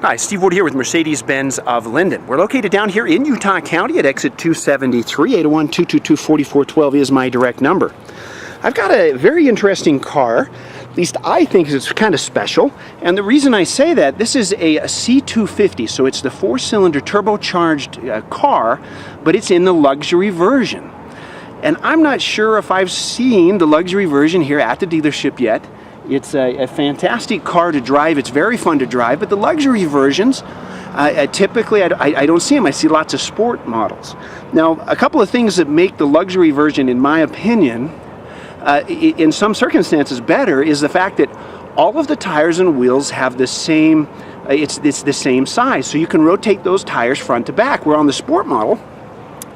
Hi, Steve Wood here with Mercedes-Benz of Lindon. We're located down here in Utah County at exit 273. 801-222-4412 is my direct number. I've got a very interesting car, at least I think it's kind of special, and the reason I say that, this is a C250, so it's the 4-cylinder turbocharged car, but it's in the luxury version. And I'm not sure if I've seen the luxury version here at the dealership yet. It's a fantastic car to drive. It's very fun to drive, but the luxury versions, typically I don't see them. I see lots of sport models. Now, a couple of things that make the luxury version, in my opinion, in some circumstances better, is the fact that all of the tires and wheels have the same, it's the same size. So you can rotate those tires front to back, where on the sport model,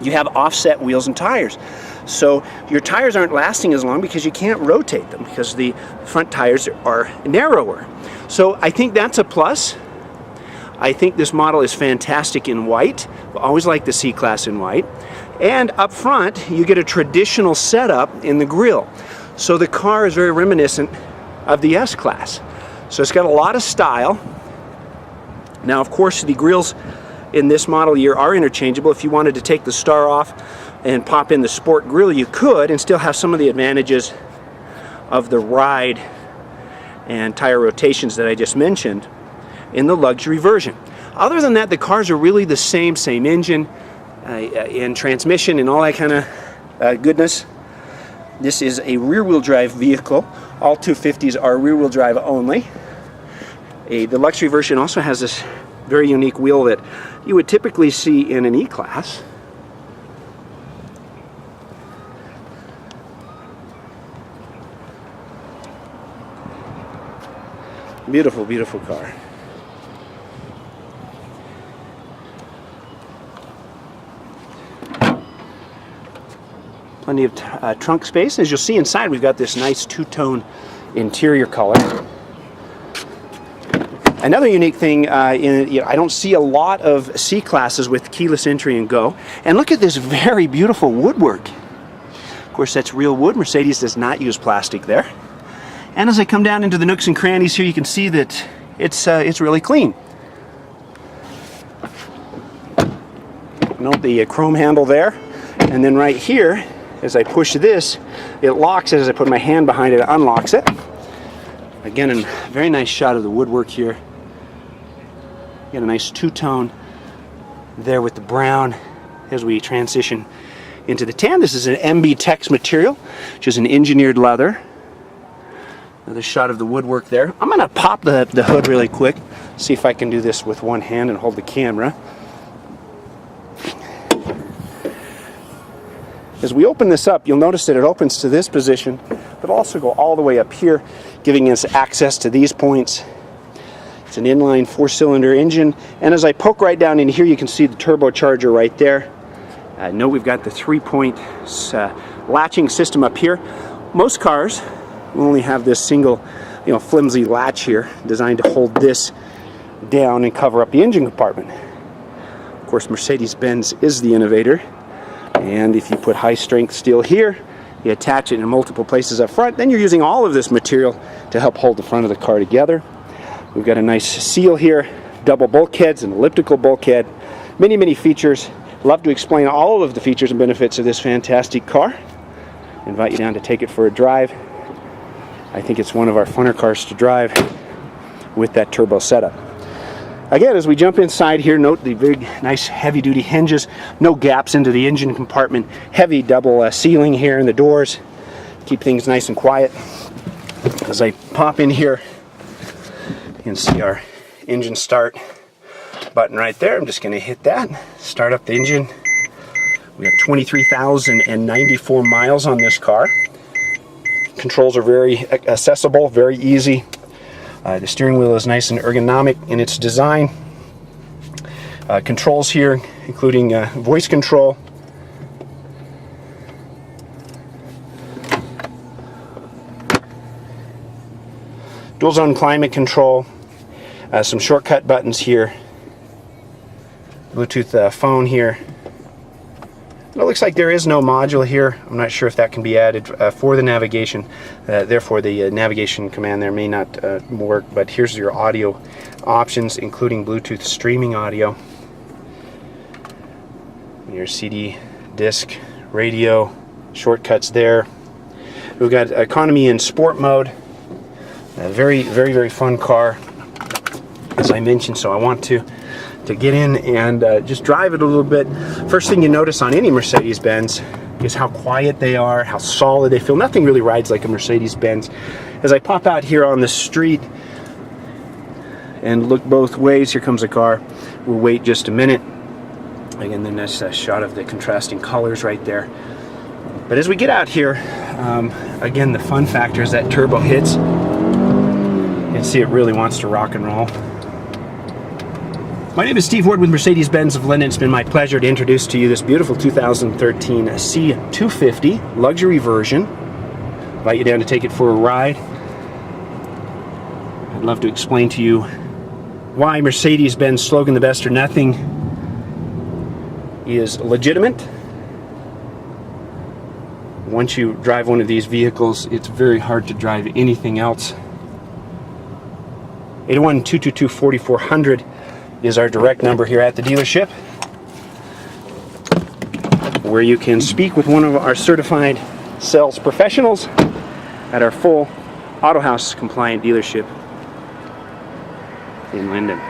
you have offset wheels and tires. So your tires aren't lasting as long because you can't rotate them because the front tires are narrower. So I think that's a plus. I think this model is fantastic in white. I always like the C-Class in white. And up front, you get a traditional setup in the grille. So the car is very reminiscent of the S-Class. So it's got a lot of style. Now, of course, the grilles in this model year are interchangeable. If you wanted to take the star off and pop in the sport grille, you could, and still have some of the advantages of the ride and tire rotations that I just mentioned in the luxury version. Other than that, the cars are really the same engine and transmission and all that kind of goodness. This is a rear-wheel drive vehicle. All 250s are rear-wheel drive only. The luxury version also has this very unique wheel that you would typically see in an E-Class. Beautiful, beautiful car. Plenty of trunk space. As you'll see inside, we've got this nice two-tone interior color. Another unique thing, I don't see a lot of C-Classes with keyless entry and go. And look at this very beautiful woodwork. Of course, that's real wood. Mercedes does not use plastic there. And as I come down into the nooks and crannies here, you can see that it's really clean. Note the chrome handle there. And then right here, as I push this, it locks it. As I put my hand behind it, it unlocks it. Again, a very nice shot of the woodwork here. Get a nice two-tone there with the brown as we transition into the tan. This is an MB Tex material, which is an engineered leather. Another shot of the woodwork there. I'm going to pop the hood really quick, see if I can do this with one hand and hold the camera. As we open this up, you'll notice that it opens to this position, but also go all the way up here, giving us access to these points. It's an inline 4-cylinder engine, and as I poke right down in here, you can see the turbocharger right there. Note we've got the 3-point latching system up here. Most cars will only have this single, flimsy latch here, designed to hold this down and cover up the engine compartment. Of course, Mercedes-Benz is the innovator, and if you put high-strength steel here, you attach it in multiple places up front, then you're using all of this material to help hold the front of the car together. We've got a nice seal here, double bulkheads, an elliptical bulkhead, many, many features. Love to explain all of the features and benefits of this fantastic car. Invite you down to take it for a drive. I think it's one of our funner cars to drive with that turbo setup. Again, as we jump inside here, note the big, nice, heavy-duty hinges. No gaps into the engine compartment. Heavy double sealing here in the doors. Keep things nice and quiet. As I pop in here, you can see our engine start button right there. I'm just going to hit that. Start up the engine. We have 23,094 miles on this car. Controls are very accessible, very easy. The steering wheel is nice and ergonomic in its design. Controls here, including voice control. Dual zone climate control. Some shortcut buttons here. Bluetooth phone here. It looks like there is no module here. I'm not sure if that can be added for the navigation. Therefore, the navigation command there may not work, but here's your audio options, including Bluetooth streaming audio. Your CD, disc, radio, shortcuts there. We've got economy and sport mode. A very, very, very fun car, as I mentioned, so I want to get in and just drive it a little bit. First thing you notice on any Mercedes-Benz is how quiet they are, how solid they feel. Nothing really rides like a Mercedes-Benz. As I pop out here on the street and look both ways, here comes a car. We'll wait just a minute. Again, then that's a shot of the contrasting colors right there. But as we get out here, again, the fun factor is that turbo hits. You can see it really wants to rock and roll. My name is Steve Ward with Mercedes-Benz of Lindon. It's been my pleasure to introduce to you this beautiful 2013 C250 luxury version. I invite you down to take it for a ride. I'd love to explain to you why Mercedes-Benz slogan, "The best or nothing," is legitimate. Once you drive one of these vehicles, it's very hard to drive anything else. 801-222-4400 is our direct number here at the dealership, where you can speak with one of our certified sales professionals at our full Auto House compliant dealership in Lindon.